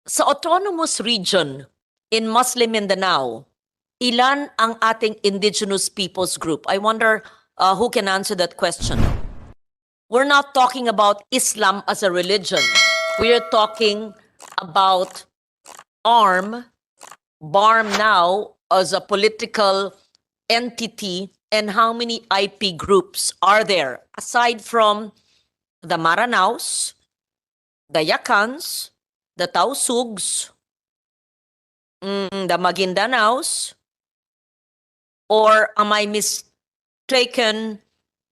Sa autonomous region in Muslim Mindanao, ilan ang ating indigenous peoples group? I wonder who can answer that question. We're not talking about Islam as a religion. We are talking about BARM now as a political entity, and how many IP groups are there aside from the Maranaos, the Yakans, the Tausugs, the Magindanaos, or am I mistaken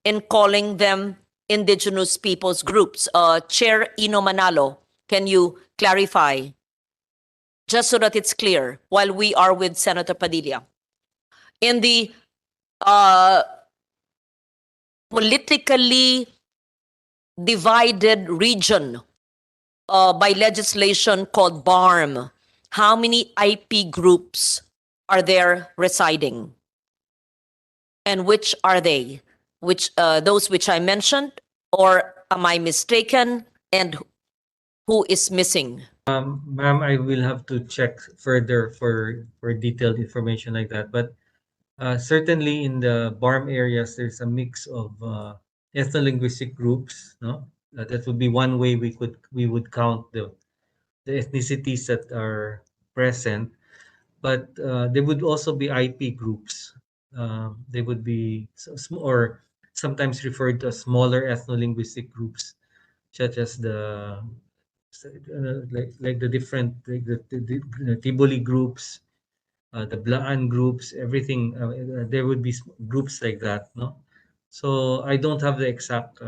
in calling them indigenous peoples groups? Chair Ino Manalo, can you clarify? Just so that it's clear, while we are with Senator Padilla. In the politically divided region by legislation called BARM, how many IP groups are there residing? And which are they? Which those which I mentioned, or am I mistaken? And who is missing? Ma'am, I will have to check further for detailed information like that. But certainly in the BARM areas, there's a mix of ethno-linguistic groups. No, that would be one way we would count the ethnicities that are present. But there would also be IP groups. They would be or sometimes referred to as smaller ethno-linguistic groups, such as the like the different the Tiboli groups, the Blaan groups, everything. There would be groups like that, no? So I don't have the exact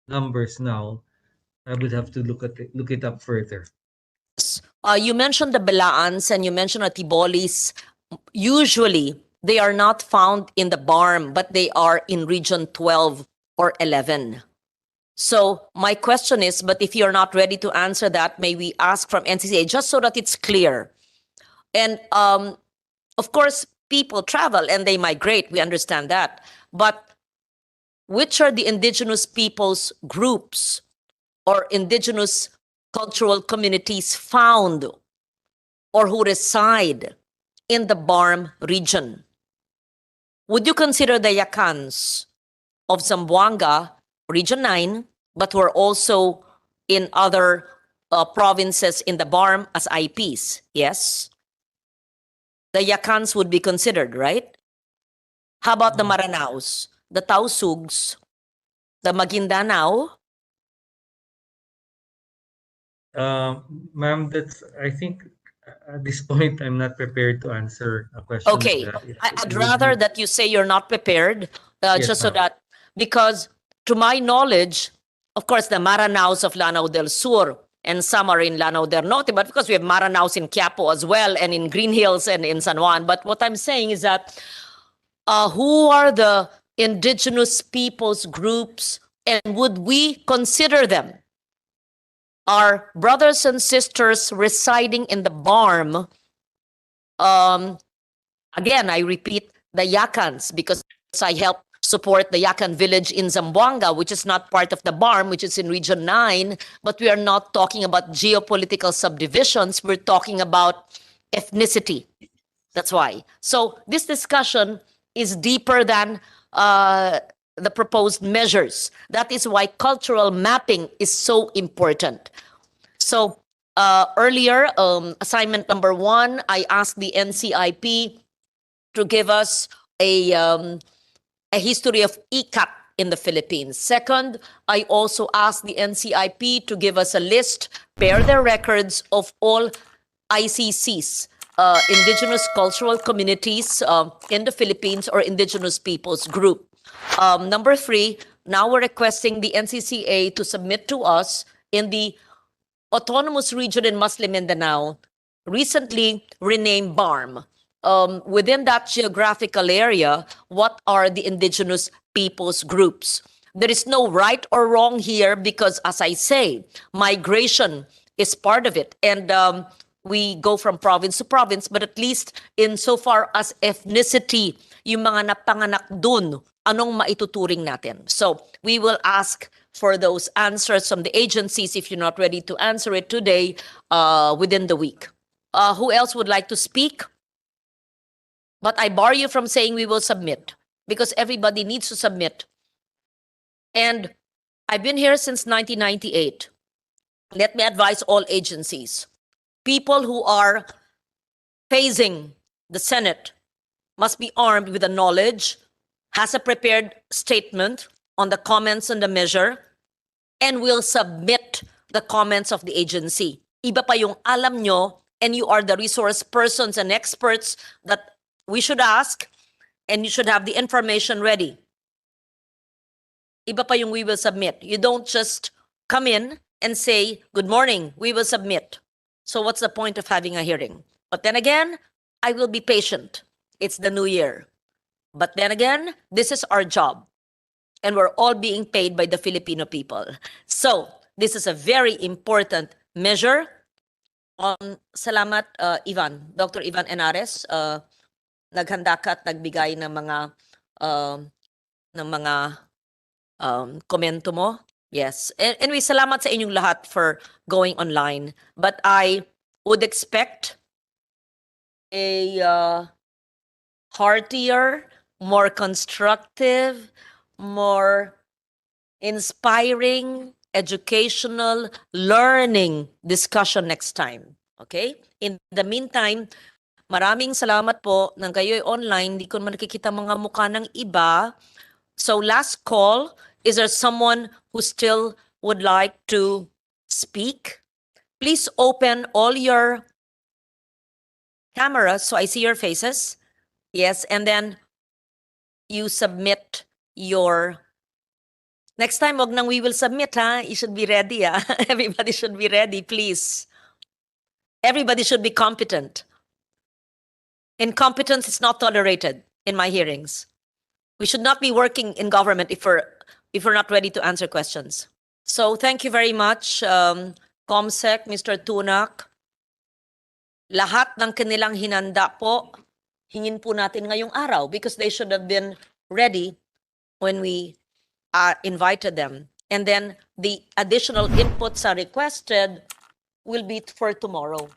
numbers now. I would have to look it up further. You mentioned the Belaans and you mentioned the Tibolis. Usually, they are not found in the BARM, but they are in Region 12 or 11. So my question is, but if you're not ready to answer that, may we ask from NCCA just so that it's clear? And of course, people travel and they migrate. We understand that. But which are the indigenous peoples groups or indigenous cultural communities found or who reside in the BARM region? Would you consider the Yakans of Zamboanga, Region 9, but who are also in other provinces in the BARM as IPs? Yes? The Yakans would be considered, right? How about the Maranaos, the Tausugs, the Maguindanao? Ma'am, I think at this point I'm not prepared to answer a question Okay, like that. I'd rather that you say you're not prepared, Yes, just so ma'am. that, because to my knowledge, of course, the Maranaos of Lanao del Sur and some are in Lanao del Norte, but because we have Maranaos in Quiapo as well and in Green Hills and in San Juan. But what I'm saying is that who are the indigenous peoples groups and would we consider them our brothers and sisters residing in the BARM? Again, I repeat, the Yakans, because I help support the Yakan village in Zamboanga, which is not part of the BARM, which is in Region 9, but we are not talking about geopolitical subdivisions. We're talking about ethnicity. That's why. So this discussion is deeper than the proposed measures. That is why cultural mapping is so important. So earlier, assignment number 1, I asked the NCIP to give us a history of ICAT in the Philippines. Second, I also asked the NCIP to give us a list, pair their records of all ICCs, indigenous cultural communities in the Philippines or indigenous peoples group. Number 3, now we're requesting the NCCA to submit to us in the autonomous region in Muslim Mindanao, recently renamed BARM. Within that geographical area, what are the indigenous peoples groups? There is no right or wrong here because, as I say, migration is part of it. And we go from province to province, but at least insofar as ethnicity, yung mga napanganak dun, anong maituturing natin? So we will ask for those answers from the agencies if you're not ready to answer it today within the week. Who else would like to speak? But I bar you from saying we will submit because everybody needs to submit. And I've been here since 1998. Let me advise all agencies. People who are facing the Senate must be armed with the knowledge, has a prepared statement on the comments on the measure, and will submit the comments of the agency. Iba pa yung alam nyo, and you are the resource persons and experts that we should ask, and you should have the information ready. Iba pa yung we will submit. You don't just come in and say, good morning, we will submit. So what's the point of having a hearing? But then again, I will be patient. It's the new year. But then again, this is our job. And we're all being paid by the Filipino people. So this is a very important measure. Salamat, Ivan. Dr. Ivan Enares, naghanda ka at nagbigay ng mga komento mo. Yes. And we salamat sa inyong lahat for going online. But I would expect a heartier, more constructive, more inspiring, educational, learning discussion next time. Okay? In the meantime, maraming salamat po nang kayo'y online. Hindi ko naman nakikita mga mukha ng iba. So last call, is there someone who still would like to speak? Please open all your cameras so I see your faces. Yes, and then you submit your... Next time, wag nang we will submit, ha? You should be ready, ha? Everybody should be ready, please. Everybody should be competent. Incompetence is not tolerated in my hearings. We should not be working in government if we're not ready to answer questions. So thank you very much, Comsec, Mr. Tunak. Lahat ng kanilang hinanda po, hingin po natin ngayong araw because they should have been ready when we invited them. And then the additional inputs are requested will be for tomorrow.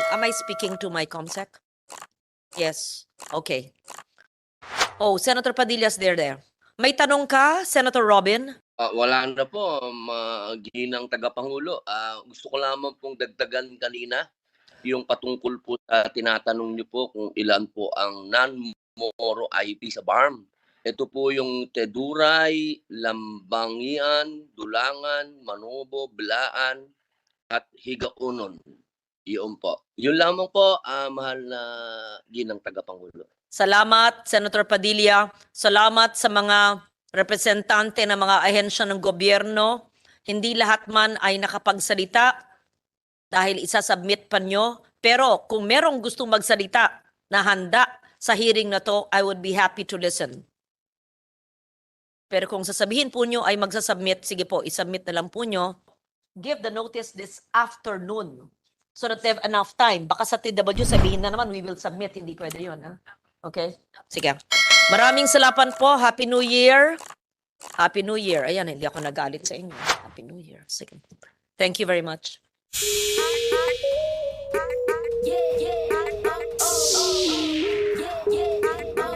Am I speaking to my Comsec? Yes. Okay. Oh, Senator Padillas, there. May tanong ka, Senator Robin? Wala na po, ginang tagapangulo. Gusto ko lamang pong dagdagan kanina yung patungkol po sa tinatanong niyo po kung ilan po ang non-moro IP sa BARM. Ito po yung Teduray, Lambangian, Dulangan, Manobo, Bilaan, at Higaunon. Iyon po. Yun lamang po, mahal na ginang tagapangulo. Salamat, Senator Padilla. Salamat sa mga representante ng mga ahensya ng gobyerno. Hindi lahat man ay nakapagsalita dahil isasubmit pa nyo. Pero kung merong gustong magsalita na handa sa hearing na to, I would be happy to listen. Pero kung sasabihin po nyo ay magsasubmit, sige po, isubmit na lang po nyo. Give the notice this afternoon so that they have enough time. Baka sa TW sabihin na naman, we will submit. Hindi pwede yun, ha? Okay? Sige. Maraming salamat po. Happy New Year. Happy New Year. Ayan, hindi ako nagalit sa inyo. Happy New Year. Sige. Thank you very much.